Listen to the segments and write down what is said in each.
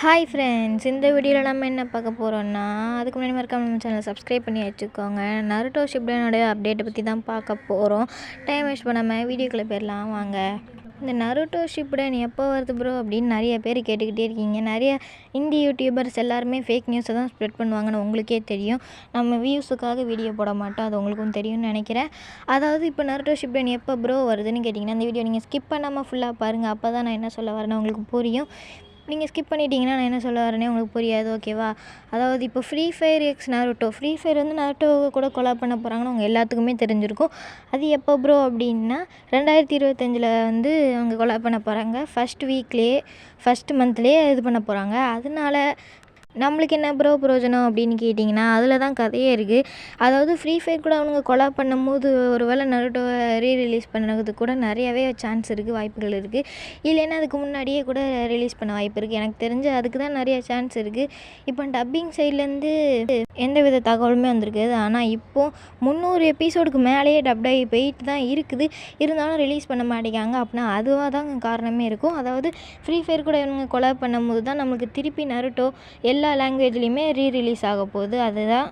Hi friends, இந்த வீடியோவில் நம்ம என்ன பார்க்க போகிறோன்னா, அதுக்கு முன்னாடி மறக்காம நம்ம சேனலை சப்ஸ்கிரைப் பண்ணி வச்சுக்கோங்க. நருட்டோ ஷிப்புடனோட அப்டேட்டை பற்றி தான் பார்க்க போகிறோம். டைம் வேஸ்ட் பண்ணாமல் வீடியோக்குள்ளே போயிடலாம் வாங்க. இந்த நருட்டோ ஷிப்புடன் எப்போ வருது ப்ரோ அப்படின்னு நிறைய பேர் கேட்டுக்கிட்டே இருக்கீங்க. நிறைய இந்தி யூடியூபர்ஸ் எல்லாருமே ஃபேக் நியூஸை தான் ஸ்ப்ரெட் பண்ணுவாங்கன்னு உங்களுக்கே தெரியும். நம்ம வியூஸுக்காக வீடியோ போட மாட்டோம், அது உங்களுக்கும் தெரியும்னு நினைக்கிறேன். அதாவது இப்போ நருட்டோ ஷிப்புடன் எப்போ ப்ரோ வருதுன்னு கேட்டிங்கன்னா, அந்த வீடியோ நீங்கள் ஸ்கிப் பண்ணாமல் ஃபுல்லாக பாருங்கள். அப்போ தான் நான் என்ன சொல்ல வரேன்னு உங்களுக்கு புரியும். நீங்கள் ஸ்கிப் பண்ணிட்டீங்கன்னா நான் என்ன சொல்ல வரேனே உங்களுக்கு புரியாது, ஓகேவா? அதாவது இப்போ free fire X Naruto, free fire வந்து நருட்டோ கூட கொலாப் பண்ண போகிறாங்கன்னு அவங்க எல்லாத்துக்குமே தெரிஞ்சிருக்கும். அது எப்போ ப்ரோ அப்படின்னா 2025 வந்து அவங்க கொலாப் பண்ண போகிறாங்க. ஃபஸ்ட் மந்த்லேயே இது பண்ண போகிறாங்க. அதனால நம்மளுக்கு என்ன ப்ரோ பிரயோஜனம் அப்படின்னு கேட்டிங்கன்னா, அதில் தான் கதையே இருக்குது. அதாவது ஃப்ரீ ஃபயர் கூட அவனுங்க கொலாப் பண்ணும்போது ஒரு வேளை நருட்டோவை ரீரிலீஸ் பண்ணதுக்கு கூட நிறையாவே சான்ஸ் இருக்குது, வாய்ப்புகள் இருக்குது. இல்லைன்னா அதுக்கு முன்னாடியே கூட ரிலீஸ் பண்ண வாய்ப்பு இருக்குது. எனக்கு தெரிஞ்சு அதுக்கு தான் நிறைய சான்ஸ் இருக்குது. இப்போ டப்பிங் சைட்லேருந்து எந்த வித தகவலுமே வந்திருக்குது. ஆனால் இப்போது 300 எபிசோடுக்கு மேலேயே டப்டாகி போயிட்டு தான் இருக்குது. இருந்தாலும் ரிலீஸ் பண்ண மாட்டேங்காங்க. அப்படின்னா அதுவாக தான் காரணமே இருக்கும். அதாவது ஃப்ரீ ஃபயர் கூட இவங்க கொலாப் பண்ணும்போது தான் நம்மளுக்கு திருப்பி நருட்டோ எல்லா லாங்குவேஜ்லேயுமே ரீரிலீஸ் ஆக போகுது. அதுதான்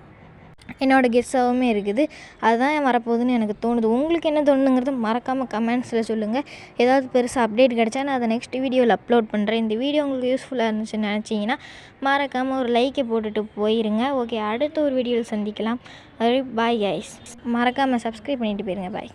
என்னோடய கெஸ்ஸாகவுமே இருக்குது. அதுதான் வரப்போகுதுன்னு எனக்கு தோணுது. உங்களுக்கு என்ன தோணுங்கிறது மறக்காமல் கமெண்ட்ஸில் சொல்லுங்கள். ஏதாவது பெருசாக அப்டேட் கிடச்சா நான் அதை நெக்ஸ்ட் வீடியோவில் அப்லோட் பண்ணுறேன். இந்த வீடியோ உங்களுக்கு யூஸ்ஃபுல்லாக இருந்துச்சுன்னு நினச்சிங்கன்னா மறக்காமல் ஒரு லைக்கை போட்டுட்டு போயிருங்க. ஓகே, அடுத்த ஒரு வீடியோவில் சந்திக்கலாம். Bye guys. மறக்காமல் சப்ஸ்கிரைப் பண்ணிட்டு போயிருங்க. பாய்.